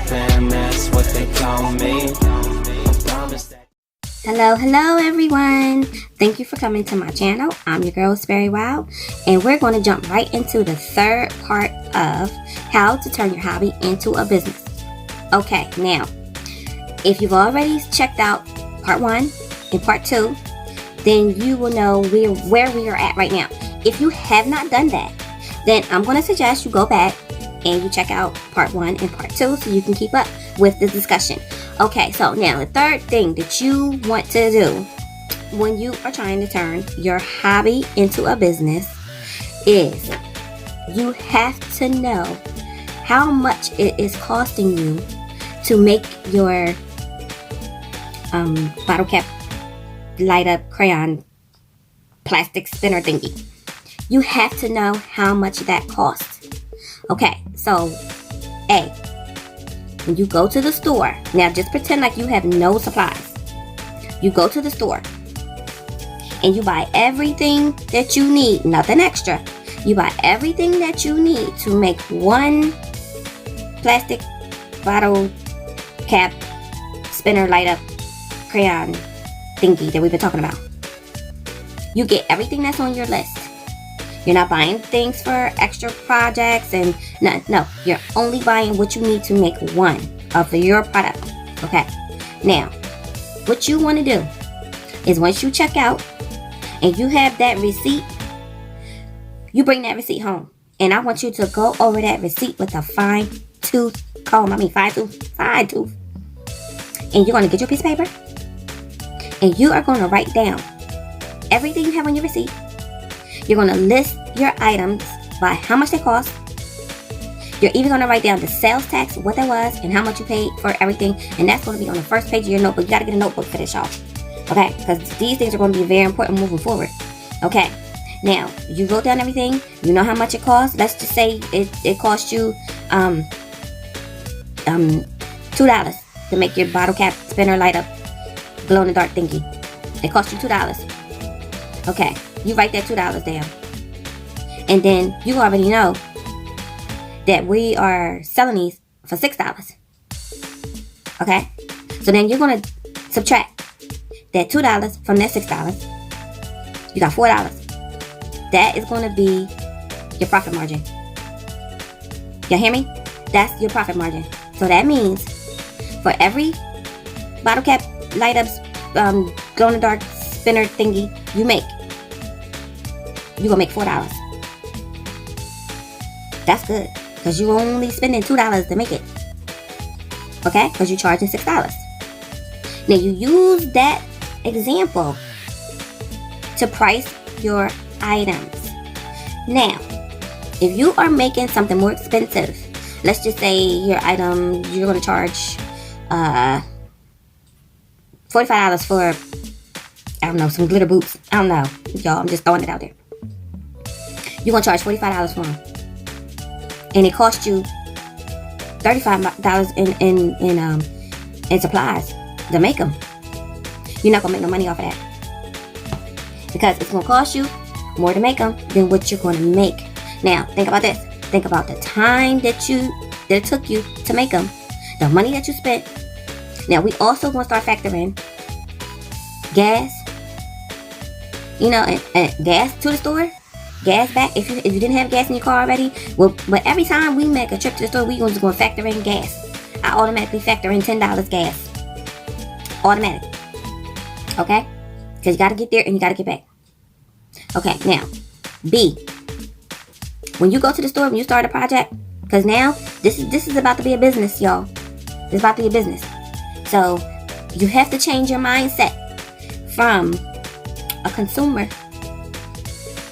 fam, that's what they call me. Hello everyone. Thank you for coming to my channel. I'm your girl Sperry Wild, and we're going to jump right into the third part of how to turn your hobby into a business. Okay, now if you've already checked out part 1 and part 2, then you will know where we are at right now. If you have not done that, then I'm going to suggest you go back and you check out part 1 and part 2 so you can keep up with the discussion. Okay, so now the third thing that you want to do when you are trying to turn your hobby into a business is you have to know how much it is costing you to make your bottle cap light up crayon plastic spinner thingy. You have to know how much that costs. Okay, so A, when you go to the store, now just pretend like you have no supplies. You go to the store and you buy everything that you need, nothing extra. You buy everything that you need to make one plastic bottle cap spinner light up crayon thingy that we've been talking about. You get everything that's on your list. You're not buying things for extra projects and no, you're only buying what you need to make one of your product. Okay, now what you want to do is once you check out and you have that receipt, you bring that receipt home, and I want you to go over that receipt with a fine tooth comb. Fine tooth. And you're going to get your piece of paper and you are going to write down everything you have on your receipt. You're going to list your items by how much they cost. You're even going to write down the sales tax, what that was, and how much you paid for everything. And that's going to be on the first page of your notebook. You got to get a notebook for this, y'all. Okay? Because these things are going to be very important moving forward. Okay. Now, you wrote down everything. You know how much it costs. Let's just say it cost you $2 to make your bottle cap spinner light up glow in the dark thingy. It cost you $2. Okay. You write that $2 down. And then you already know that we are selling these for $6. Okay? So then you're going to subtract that $2 from that $6. You got $4. That is going to be your profit margin. Y'all hear me? That's your profit margin. So that means for every bottle cap light up glow in the dark spinner thingy you make, you're going to make $4. That's good. Because you're only spending $2 to make it. Okay? Because you're charging $6. Now you use that example to price your items. Now, if you are making something more expensive, let's just say your item, you're going to charge $45 for, I don't know, some glitter boots. I don't know. Y'all, I'm just throwing it out there. You're going to charge $45 for them. And it cost you $35 in supplies to make them. You're not going to make no money off of that. Because it's going to cost you more to make them than what you're going to make. Now, think about this. Think about the time that it took you to make them. The money that you spent. Now, we also going to start factoring gas. You know, and gas to the store. Gas back if you didn't have gas in your car already. Well, but every time we make a trip to the store, we're just going to factor in gas. I automatically factor in $10 gas. Automatic. Okay? Because you got to get there and you got to get back. Okay, now, B. When you go to the store, when you start a project, because now, this is about to be a business, y'all. This is about to be a business. So, you have to change your mindset from a consumer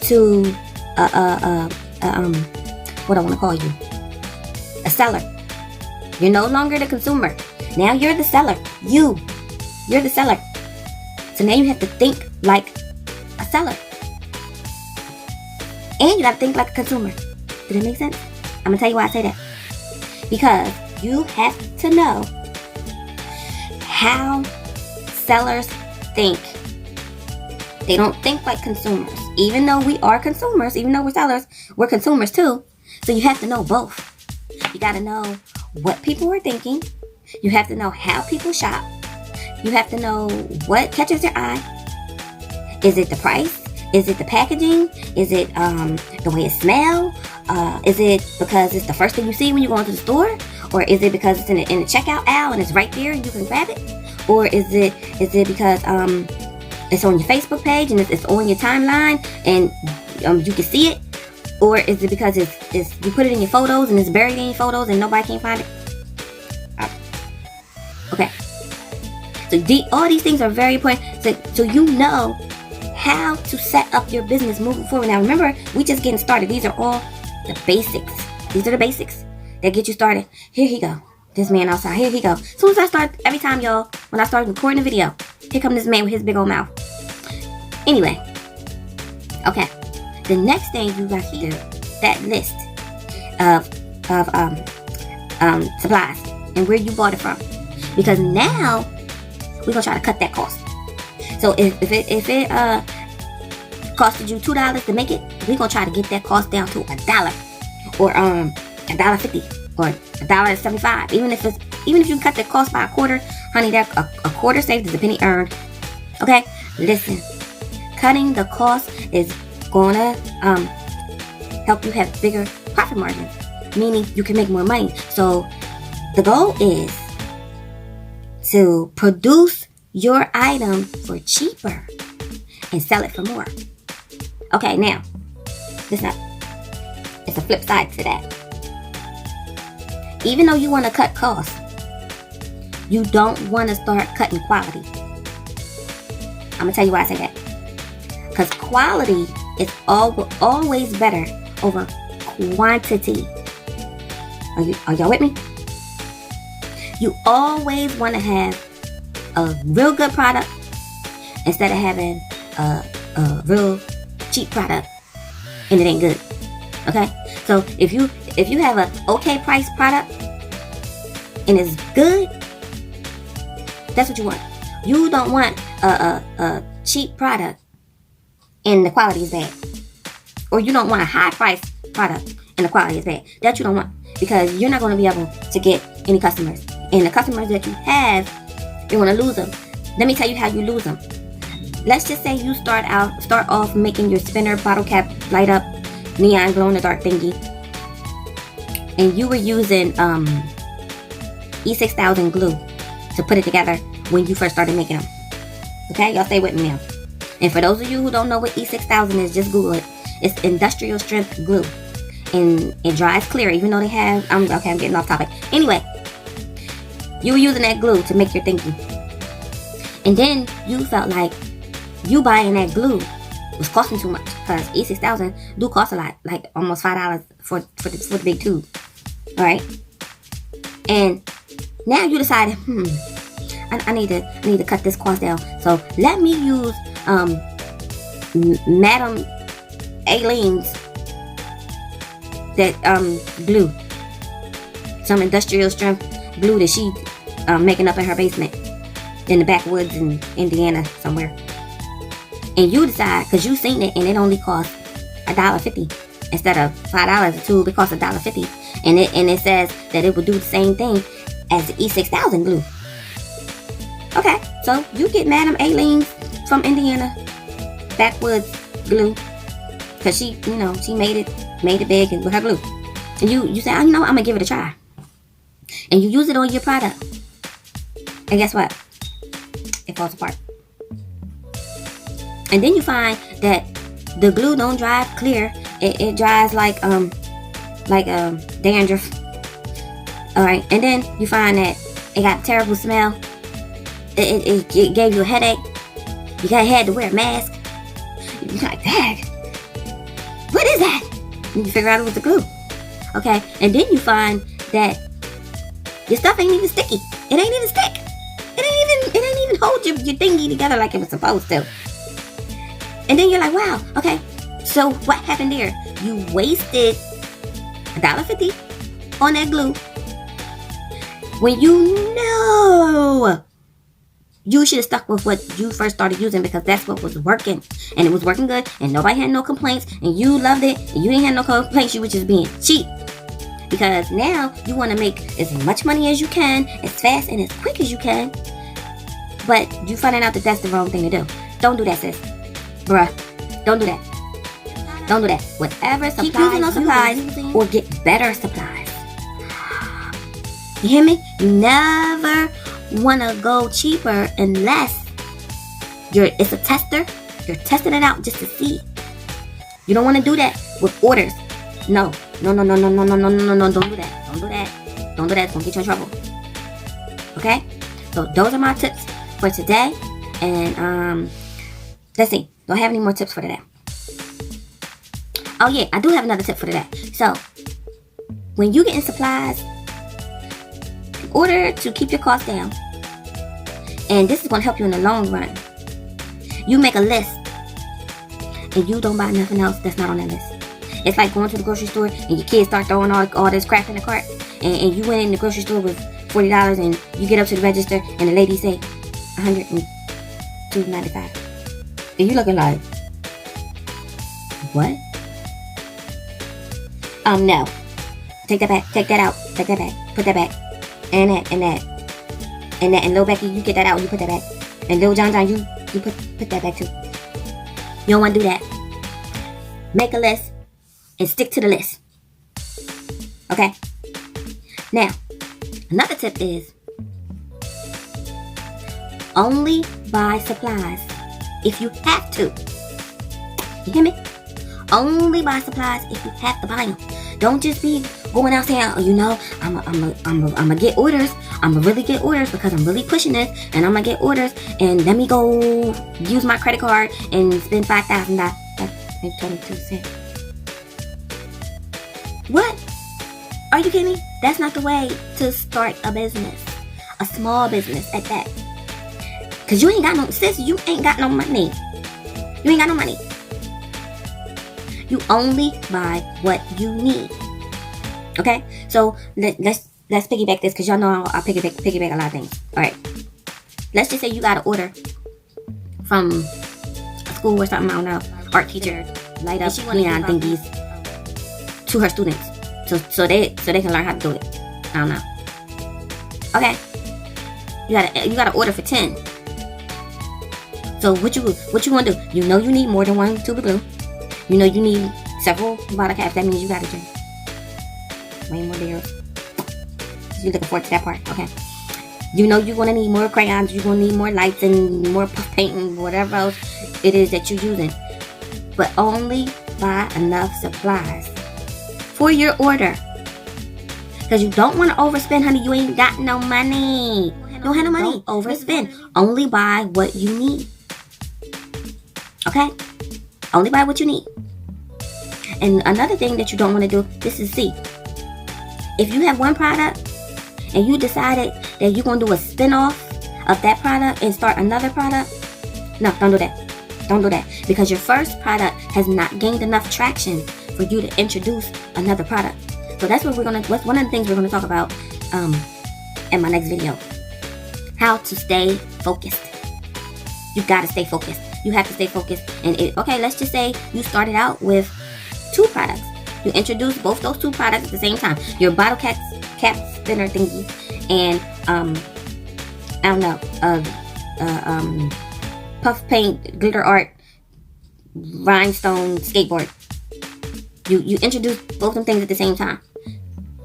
to what I want to call you, a seller. You're no longer the consumer. Now you're the seller. You're the seller. So now you have to think like a seller, and you got to think like a consumer. Did that make sense? I'm gonna tell you why I say that. Because you have to know how sellers think. They don't think like consumers. Even though we are consumers, even though we're sellers, we're consumers too. So you have to know both. You got to know what people are thinking. You have to know how people shop. You have to know what catches your eye. Is it the price? Is it the packaging? Is it the way it smells? Is it because it's the first thing you see when you go into the store? Or is it because it's in the checkout aisle and it's right there and you can grab it? Or is it because it's on your Facebook page and it's on your timeline and you can see it? Or is it because it's you put it in your photos and it's buried in your photos and nobody can find it? Okay. So all these things are very important. So you know how to set up your business moving forward. Now remember, we just getting started. These are all the basics. These are the basics that get you started. Here he go. This man outside. Here he go. As soon as I start, every time y'all, when I start recording a video, here come this man with his big old mouth. Anyway. Okay. The next thing you got to do, that list of supplies and where you bought it from. Because now we're gonna try to cut that cost. So if it costed you $2 to make it, we're gonna try to get that cost down to $1 or $1.50 or $1.75. Even if you cut the cost by a quarter, honey, that a quarter saved is a penny earned. Okay, listen, cutting the cost is gonna help you have bigger profit margins, meaning you can make more money. So the goal is to produce your item for cheaper and sell it for more. Okay, now listen up. It's a flip side to that. Even though you want to cut costs, you don't want to start cutting quality. I'm gonna tell you why I say that. Because quality is always better over quantity. Are y'all with me? You always want to have a real good product instead of having a real cheap product and it ain't good. Okay? So if you have an okay price product and it's good, that's what you want. You don't want a cheap product and the quality is bad. Or you don't want a high price product and the quality is bad. That you don't want, because you're not going to be able to get any customers. And the customers that you have, you're going to lose them. Let me tell you how you lose them. Let's just say you start off making your spinner bottle cap light up neon glow in the dark thingy, and you were using E6000 glue to put it together when you first started making them. Okay, y'all stay with me now. And for those of you who don't know what E6000 is, just Google it. It's industrial strength glue, and it dries clear, even though they have. I'm getting off topic. Anyway, you were using that glue to make your thingy, and then you felt like you buying that glue was costing too much, because E6000 do cost a lot, like almost $5 for the big tube. All right, and now you decided, I need to cut this cost down. So let me use Madam Aileen's that glue, some industrial strength glue that she making up in her basement in the backwoods in Indiana somewhere. And you decide, because you seen it and it only costs $1.50 instead of $5 a tube. It costs $1.50, and it says that it would do the same thing as the E6000 glue. Okay, so you get Madam Aileen from Indiana backwoods glue, because she made it big and with her glue. And you say, I'm gonna give it a try. And you use it on your product, and guess what? It falls apart. And then you find that the glue don't dry clear. It dries like dandruff. All right, and then you find that it got a terrible smell. It gave you a headache. You had to wear a mask. You're like, Dad, what is that? And you figure out it was the glue. Okay, and then you find that your stuff ain't even sticky. It ain't even stick. It ain't even hold your thingy together like it was supposed to. And then you're like, wow, okay, so what happened there? You wasted $1.50 on that glue when you know you should have stuck with what you first started using, because that's what was working, and it was working good, and nobody had no complaints, and you loved it, and you didn't have no complaints. You were just being cheap. Because now you want to make as much money as you can, as fast and as quick as you can. But you finding out that that's the wrong thing to do. Don't do that, sis. Bruh. Don't do that. Don't do that. Whatever supplies, keep using those supplies or get better supplies. You hear me? You never want to go cheaper unless it's a tester. You're testing it out just to see. You don't want to do that with orders. No. Don't do that. Don't do that. Don't do that. It's going to get you in trouble. Okay? So those are my tips for today. And let's see. Do I have any more tips for today? Oh yeah, I do have another tip for today. So when you get in supplies, in order to keep your costs down, and this is going to help you in the long run, you make a list and you don't buy nothing else that's not on that list. It's like going to the grocery store and your kids start throwing all this crap in the cart, and you went in the grocery store with $40 and you get up to the register and the lady say $102.95. And you looking like, what? No. Take that back. Take that out. Take that back. Put that back. And that. And little Becky, you get that out. You put that back. And little John, you put that back too. You don't want to do that. Make a list and stick to the list. Okay? Now, another tip is only buy supplies if you have to. You hear me? Only buy supplies if you have to buy them. Don't just be going out saying, I'm gonna get orders. I'm gonna really get orders because I'm really pushing this, and I'm gonna get orders, and let me go use my credit card and spend $5,000. That's 22 cents. What? Are you kidding me? That's not the way to start a business. A small business at that. Cause you ain't got no money. You ain't got no money. You only buy what you need. Okay? So let's piggyback this, because y'all know I piggyback a lot of things. Alright. Let's just say you got an order from a school or something, I don't know, art teacher, light up neon thingies to her students. So they can learn how to do it. I don't know. Okay. You got an order for 10. So what you want to do? You know you need more than one tube of glue. You know you need several bottle caps. That means you got to drink way more beers. You're looking forward to that part. Okay. You know you're going to need more crayons. You're going to need more lights and more puff paint and whatever else it is that you're using. But only buy enough supplies for your order. Because you don't want to overspend, honey. You ain't got no money. Don't have no money. Overspend. Only buy what you need. Okay? Only buy what you need. And another thing that you don't want to do, this is C. If you have one product and you decided that you're going to do a spin-off of that product and start another product, no, don't do that. Don't do that. Because your first product has not gained enough traction for you to introduce another product. So that's what what's one of the things we're going to talk about in my next video. How to stay focused. You got to stay focused. You have to stay focused. And let's just say you started out with 2 products. You introduced both those 2 products at the same time. Your bottle cap spinner thingy and puff paint, glitter art, rhinestone skateboard. You introduce both them things at the same time.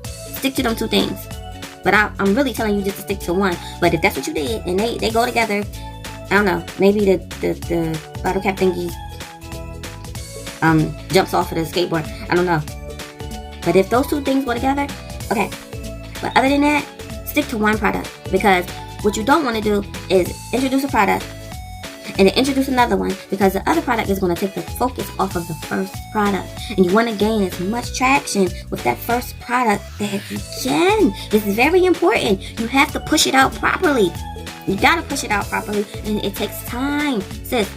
Stick to them 2 things. But I'm really telling you just to stick to one. But if that's what you did and they go together, I don't know, maybe the bottle cap thingy jumps off of the skateboard. I don't know. But if those 2 things go together, okay. But other than that, stick to one product. Because what you don't want to do is introduce a product and then introduce another one, because the other product is going to take the focus off of the first product. And you want to gain as much traction with that first product that you can. This is very important. You have to push it out properly. You got to push it out properly, and it takes time. Sis,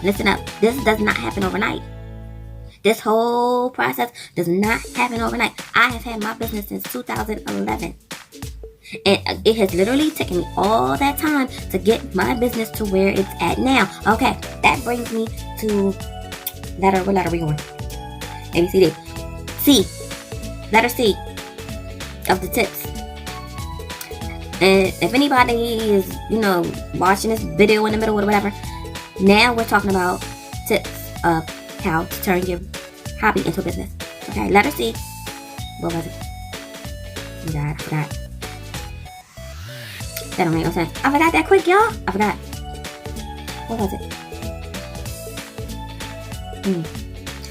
listen up. This does not happen overnight. This whole process does not happen overnight. I have had my business since 2011. And it has literally taken me all that time to get my business to where it's at now. Okay, that brings me to what letter are we on? A, B, C, D. C. letter C of the tips. And if anybody is, watching this video in the middle or whatever, now we're talking about tips of how to turn your hobby into a business. Okay, letter C. What was it? Oh God, I forgot. That don't make no sense. I forgot that quick, y'all. I forgot. What was it?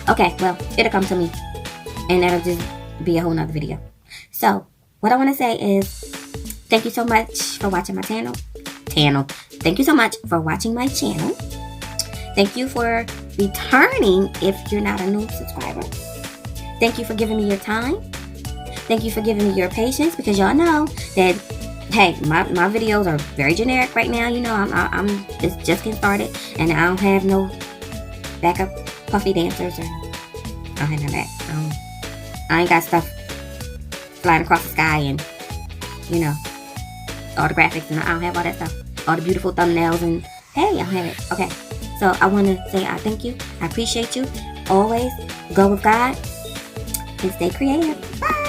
Okay, well, it'll come to me. And that'll just be a whole nother video. So, what I want to say is, thank you so much for watching my channel. Thank you so much for watching my channel. Thank you for returning if you're not a new subscriber. Thank you for giving me your time. Thank you for giving me your patience, because y'all know that, hey, my videos are very generic right now. I'm just getting started, and I don't have no backup puffy dancers, or I don't have none of that. I ain't got stuff flying across the sky and, all the graphics, and I don't have all that stuff. All the beautiful thumbnails, and hey, I don't have it. Okay, so I want to say I thank you. I appreciate you. Always go with God and stay creative. Bye.